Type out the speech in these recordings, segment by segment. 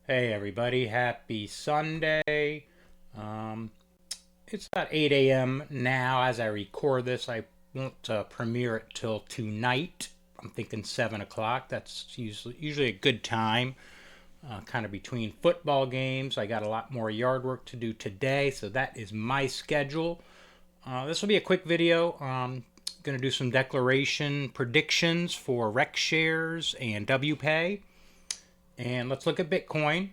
Hey everybody, happy Sunday. Um, it's about 8 a.m. now as I record this. I won't premiere it till tonight. I'm thinking 7 o'clock. That's usually a good time, kind of between football games. I got a lot more yard work to do today, so that is my schedule. This will be a quick video. Going to do some declaration predictions for Rex Shares and WPAY. And let's look at Bitcoin.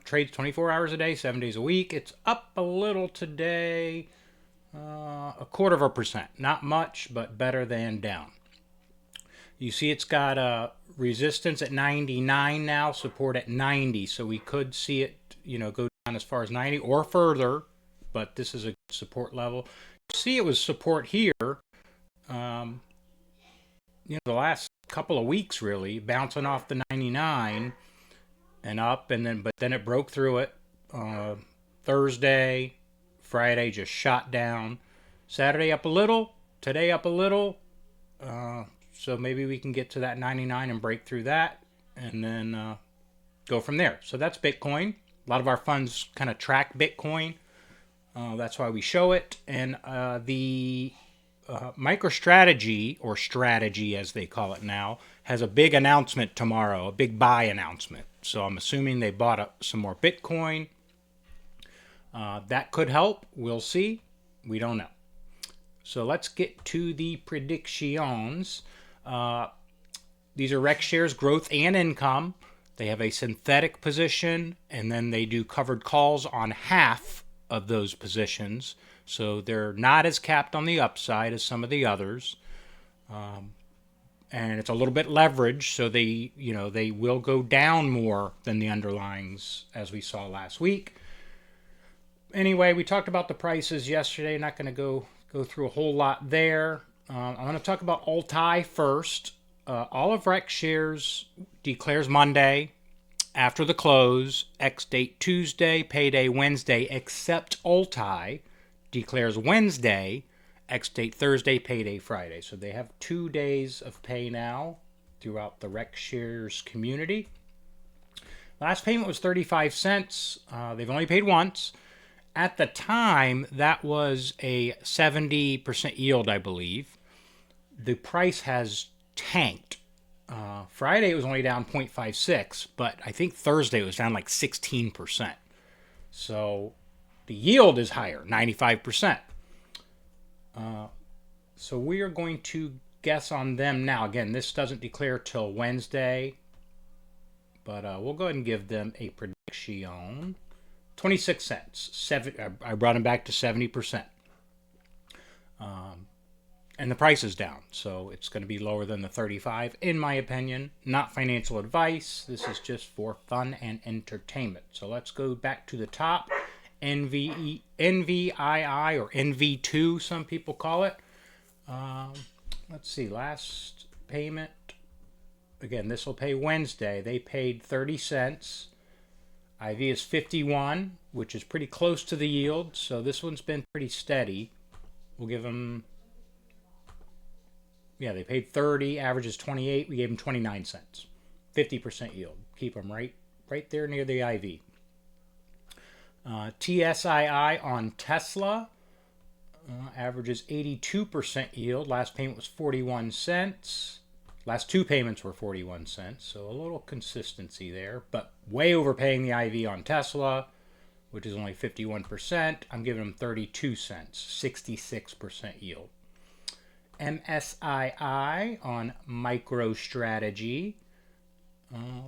Trades 24 hours a day, 7 days a week. It's up a little today, a quarter of a percent. Not much, but better than down. You see it's got a resistance at 99 now, support at 90. So we could see it, go down as far as 90 or further, but this is a support level. You see it was support here, um, the last couple of weeks really, bouncing off the 99 and up, but then it broke through it. Thursday, Friday just shot down. Saturday up a little. Today up a little. So maybe we can get to that 99 and break through that, and then go from there. So that's Bitcoin. A lot of our funds kind of track Bitcoin. That's why we show it. And the MicroStrategy, or strategy as they call it now, has a big announcement tomorrow, a big buy announcement. So I'm assuming they bought up some more Bitcoin. That could help. We'll see. We don't know. So let's get to the predictions. These are Rex Shares growth and income. They have a synthetic position, and then they do covered calls on half of those positions. So they're not as capped on the upside as some of the others. And it's a little bit leveraged, so they will go down more than the underlyings as we saw last week. Anyway, we talked about the prices yesterday. Not going to go through a whole lot there. I'm going to talk about Altai first. All of Rex Shares declares Monday after the close, X date Tuesday, payday Wednesday, except Altai declares Wednesday, X date Thursday, payday Friday. So they have 2 days of pay now throughout the Rex Shares community. Last payment was 35 cents. They've only paid once. At the time, that was a 70% yield, I believe. The price has tanked. Friday it was only down 0.56, but I think Thursday it was down like 16%. So the yield is higher, 95%. So we are going to guess on them now. Again, this doesn't declare till Wednesday, but we'll go ahead and give them a prediction. 26 cents. I brought them back to 70%. And the price is down, so it's going to be lower than the 35, in my opinion. Not financial advice. This is just for fun and entertainment. So let's go back to the top. NVII, or NV2, some people call it. Let's see, last payment. Again, this will pay Wednesday. They paid 30 cents. IV is 51, which is pretty close to the yield. So this one's been pretty steady. We'll give them, they paid 30, average is 28. We gave them 29 cents. 50% yield. Keep them right there near the IV. TSII on Tesla averages 82% yield. Last payment was 41 cents. Last two payments were 41 cents, so a little consistency there, but way overpaying the IV on Tesla, which is only 51%. I'm giving them 32 cents, 66% yield. MSII on MicroStrategy.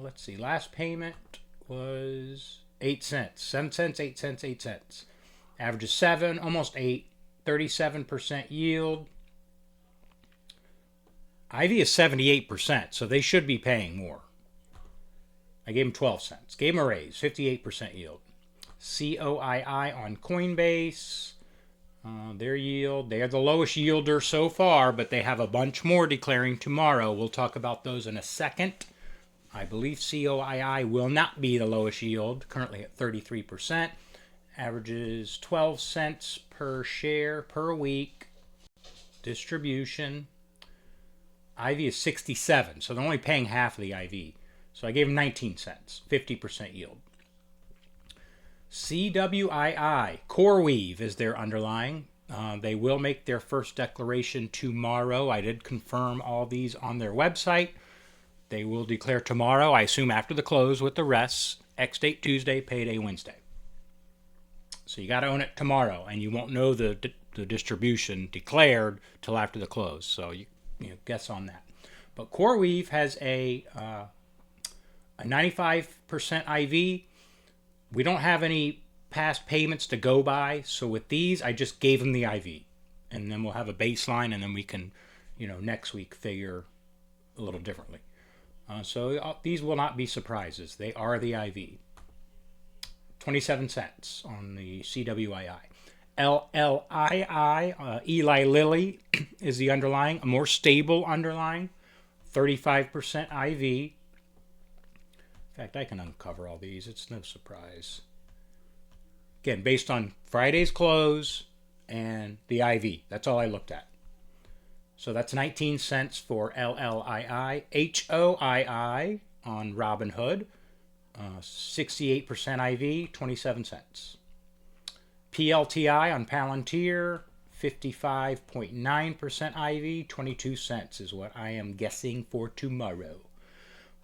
Let's see, last payment was 8 cents. 7 cents, 8 cents, 8 cents. Average is 7, almost 8. 37% yield. IV is 78%, so they should be paying more. I gave them 12 cents. Gave them a raise, 58% yield. COII on Coinbase. Their yield, they are the lowest yielder so far, but they have a bunch more declaring tomorrow. We'll talk about those in a second. I believe COII will not be the lowest yield, currently at 33%. Averages 12 cents per share per week. Distribution. IV is 67, so they're only paying half of the IV. So I gave them 19 cents, 50% yield. CWII, CoreWeave is their underlying. They will make their first declaration tomorrow. I did confirm all these on their website. They will declare tomorrow, I assume after the close with the rest. Ex-date Tuesday, payday Wednesday. So you got to own it tomorrow, and you won't know the distribution declared till after the close. So you guess on that. But CoreWeave has a 95% IV. We don't have any past payments to go by, so with these, I just gave them the IV, and then we'll have a baseline, and then we can, next week figure a little differently. So these will not be surprises. They are the IV. 27 cents on the CWII. LLII, Eli Lilly, is the underlying, a more stable underlying, 35% IV. In fact, I can uncover all these. It's no surprise. Again, based on Friday's close and the IV. That's all I looked at. So that's 19 cents for LLII. HOII on Robinhood, 68% IV, 27 cents. PLTI on Palantir, 55.9% IV, 22 cents is what I am guessing for tomorrow.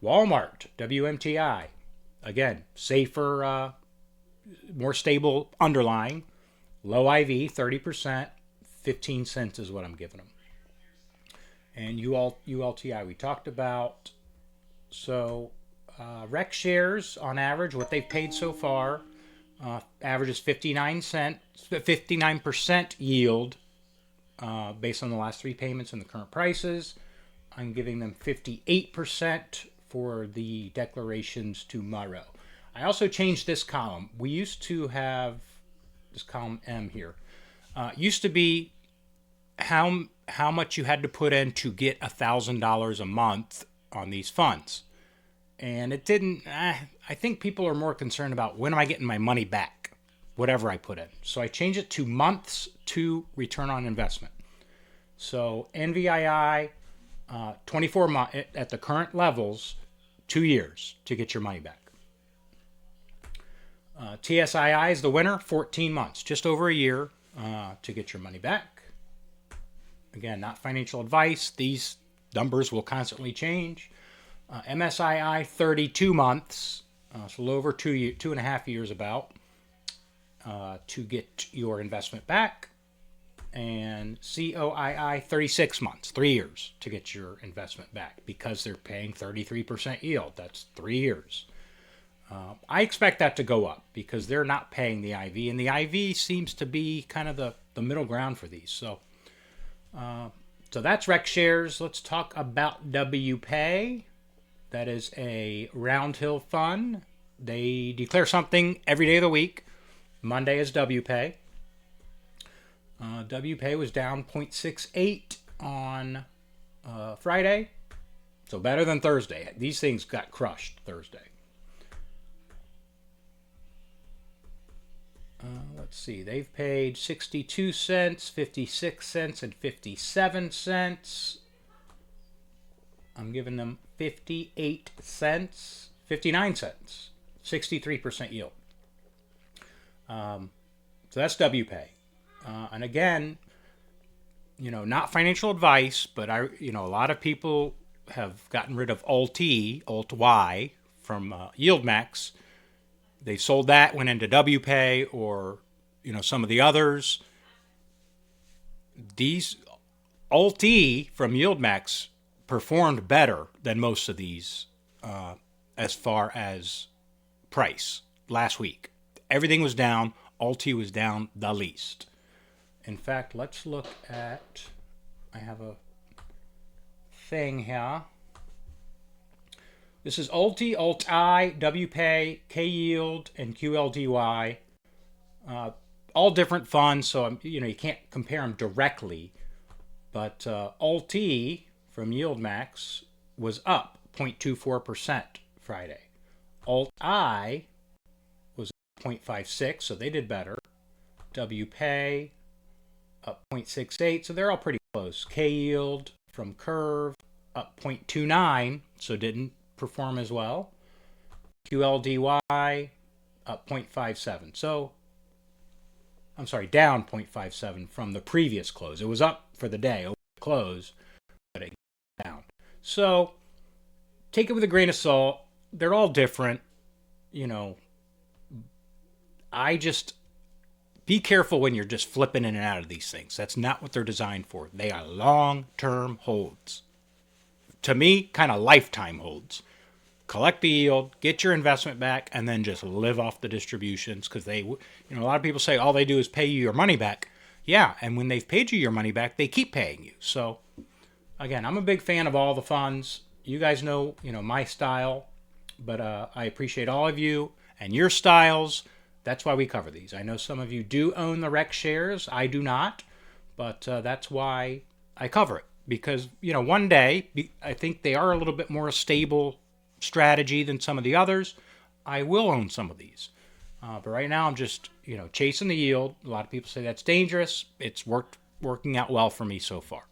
Walmart, WMTI, again, safer, more stable underlying, low IV, 30%, 15 cents is what I'm giving them. And ULTI we talked about. So Rex Shares on average, what they've paid so far, average is 59% yield based on the last three payments and the current prices. I'm giving them 58% for the declarations tomorrow. I also changed this column. We used to have this column M here. Used to be how much you had to put in to get $1,000 a month on these funds. And it didn't, I think people are more concerned about when am I getting my money back, whatever I put in. So I changed it to months to return on investment. So NVII, 24 months at the current levels, 2 years to get your money back. TSII is the winner, 14 months, just over a year to get your money back. Again, not financial advice. These numbers will constantly change. MSII, 32 months, so a little over 2.5 years about, to get your investment back. And COII, 36 months, 3 years to get your investment back because they're paying 33% yield. That's 3 years. I expect that to go up because they're not paying the IV, and the IV seems to be kind of the middle ground for these. So that's Rex Shares. Let's talk about WPAY. That is a Round Hill fund. They declare something every day of the week. Monday is WPAY. WPAY was down 0.68 on Friday, so better than Thursday. These things got crushed Thursday. Let's see. They've paid 62 cents, 56 cents, and 57 cents. I'm giving them 58 cents, 59 cents, 63% yield. So that's WPAY. And again, not financial advice, but a lot of people have gotten rid of Alt-Y from YieldMax. They sold that, went into WPAY or, some of the others. These Alt-E from YieldMax performed better than most of these as far as price last week. Everything was down. Alt-E was down the least. In fact, let's look at, I have a thing here. This is Alt-E, Alt-I, WPAY, K-Yield, and QLDY. All different funds, so you can't compare them directly. But Alt-E from YieldMax was up 0.24% Friday. Alt-I was 0.56, so they did better. WPAY up 0.68, so they're all pretty close. K-Yield from Curve up 0.29, so didn't perform as well. QLDY up 0.57. So, I'm sorry, down 0.57 from the previous close. It was up for the day, over the close, but it down. So, take it with a grain of salt. They're all different. You know, I just be careful when you're just flipping in and out of these things. That's not what they're designed for. They are long-term holds. To me, kind of lifetime holds. Collect the yield, get your investment back, and then just live off the distributions, because they, you know, a lot of people say all they do is pay you your money back. Yeah, and when they've paid you your money back, they keep paying you. So, again, I'm a big fan of all the funds. You guys know, my style, but I appreciate all of you and your styles. That's why we cover these. I know some of you do own the Rex shares. I do not, but that's why I cover it, because one day I think they are a little bit more stable strategy than some of the others. I will own some of these, but right now I'm just chasing the yield. A lot of people say that's dangerous. It's working out well for me so far.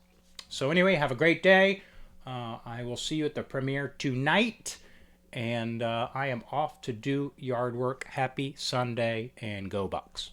So anyway, have a great day. I will see you at the premiere tonight, and I am off to do yard work. Happy Sunday, and go Bucks.